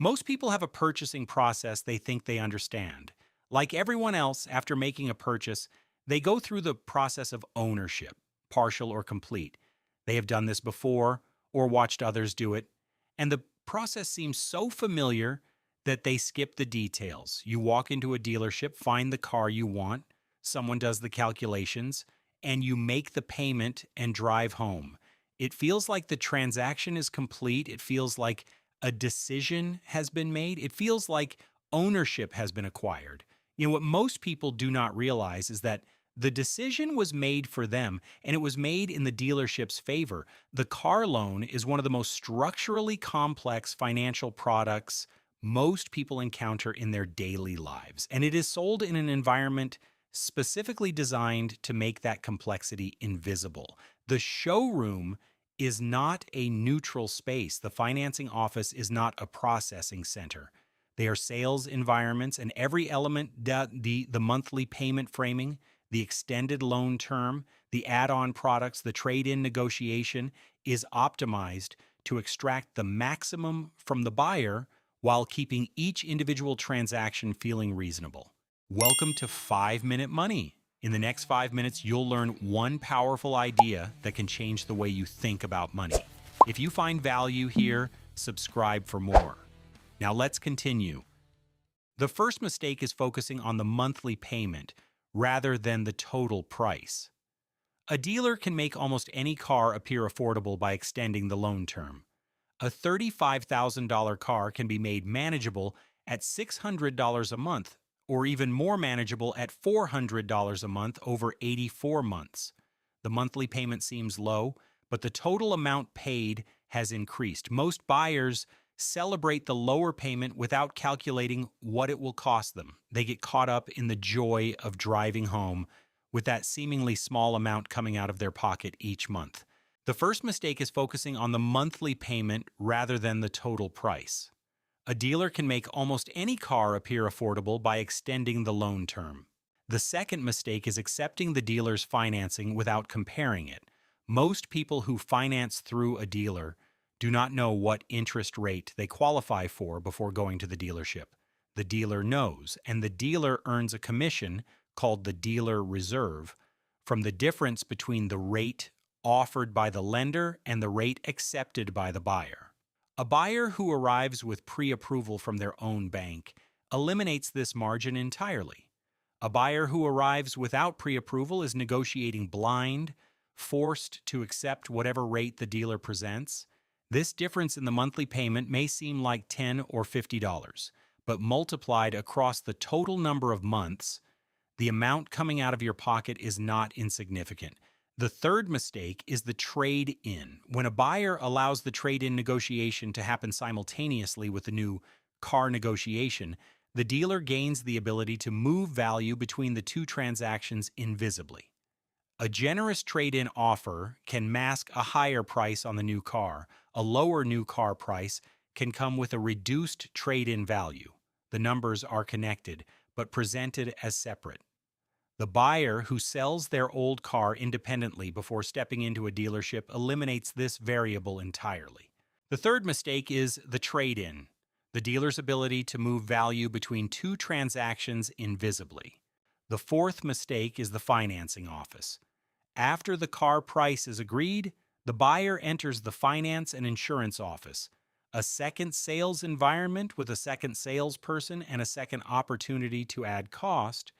Most people have a purchasing process they think they understand. Like everyone else, after making a purchase, they go through the process of ownership, partial or complete. They have done this before or watched others do it, and the process seems so familiar that they skip the details. You walk into a dealership, find the car you want, someone does the calculations, and you make the payment and drive home. It feels like the transaction is complete. It feels like a decision has been made. It feels like ownership has been acquired. What most people do not realize is that the decision was made for them and it was made in the dealership's favor. The car loan is one of the most structurally complex financial products most people encounter in their daily lives, and it is sold in an environment specifically designed to make that complexity invisible. The showroom is not a neutral space. The financing office is not a processing center. They are sales environments, and every element, the monthly payment framing, the extended loan term, the add-on products, the trade-in negotiation is optimized to extract the maximum from the buyer while keeping each individual transaction feeling reasonable. Welcome to 5-Minute Money. In the next 5 minutes, you'll learn one powerful idea that can change the way you think about money. If you find value here, subscribe for more. Now let's continue. The first mistake is focusing on the monthly payment rather than the total price. A dealer can make almost any car appear affordable by extending the loan term. A $35,000 car can be made manageable at $600 a month, or even more manageable at $400 a month over 84 months. The monthly payment seems low, but the total amount paid has increased. Most buyers celebrate the lower payment without calculating what it will cost them. They get caught up in the joy of driving home with that seemingly small amount coming out of their pocket each month. The first mistake is focusing on the monthly payment rather than the total price. A dealer can make almost any car appear affordable by extending the loan term. The second mistake is accepting the dealer's financing without comparing it. Most people who finance through a dealer do not know what interest rate they qualify for before going to the dealership. The dealer knows, and the dealer earns a commission called the dealer reserve from the difference between the rate offered by the lender and the rate accepted by the buyer. A buyer who arrives with pre-approval from their own bank eliminates this margin entirely. A buyer who arrives without pre-approval is negotiating blind, forced to accept whatever rate the dealer presents. This difference in the monthly payment may seem like $10 or $50, but multiplied across the total number of months, the amount coming out of your pocket is not insignificant. The third mistake is the trade-in. When a buyer allows the trade-in negotiation to happen simultaneously with the new car negotiation, the dealer gains the ability to move value between the two transactions invisibly. A generous trade-in offer can mask a higher price on the new car. A lower new car price can come with a reduced trade-in value. The numbers are connected, but presented as separate. The buyer who sells their old car independently before stepping into a dealership eliminates this variable entirely. The third mistake is the trade-in, the dealer's ability to move value between two transactions invisibly. The fourth mistake is the financing office. After the car price is agreed, the buyer enters the finance and insurance office, a second sales environment with a second salesperson and a second opportunity to add cost,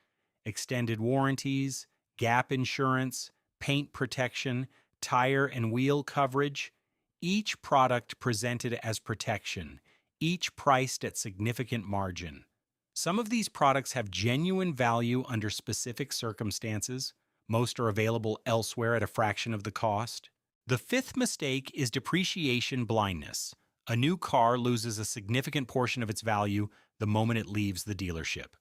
extended warranties, gap insurance, paint protection, tire and wheel coverage, each product presented as protection, each priced at significant margin. Some of these products have genuine value under specific circumstances. Most are available elsewhere at a fraction of the cost. The fifth mistake is depreciation blindness. A new car loses a significant portion of its value the moment it leaves the dealership.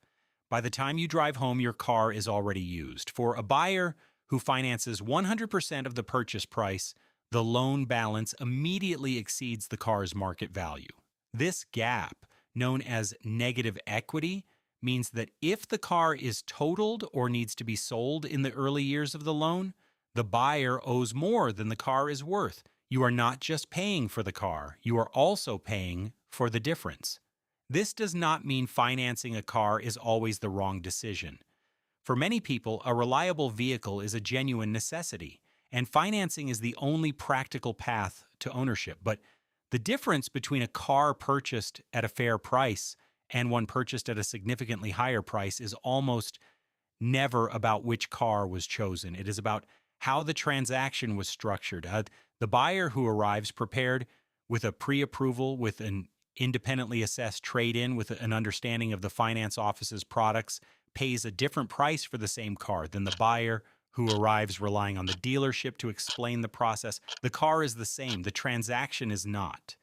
By the time you drive home, your car is already used. For a buyer who finances 100% of the purchase price, the loan balance immediately exceeds the car's market value. This gap, known as negative equity, means that if the car is totaled or needs to be sold in the early years of the loan, the buyer owes more than the car is worth. You are not just paying for the car, you are also paying for the difference. This does not mean financing a car is always the wrong decision. For many people, a reliable vehicle is a genuine necessity, and financing is the only practical path to ownership. But the difference between a car purchased at a fair price and one purchased at a significantly higher price is almost never about which car was chosen. It is about how the transaction was structured. The buyer who arrives prepared with a pre approval, with an independently assessed trade in, with an understanding of the finance office's products, pays a different price for the same car than the buyer who arrives relying on the dealership to explain the process. The car is the same, the transaction is not.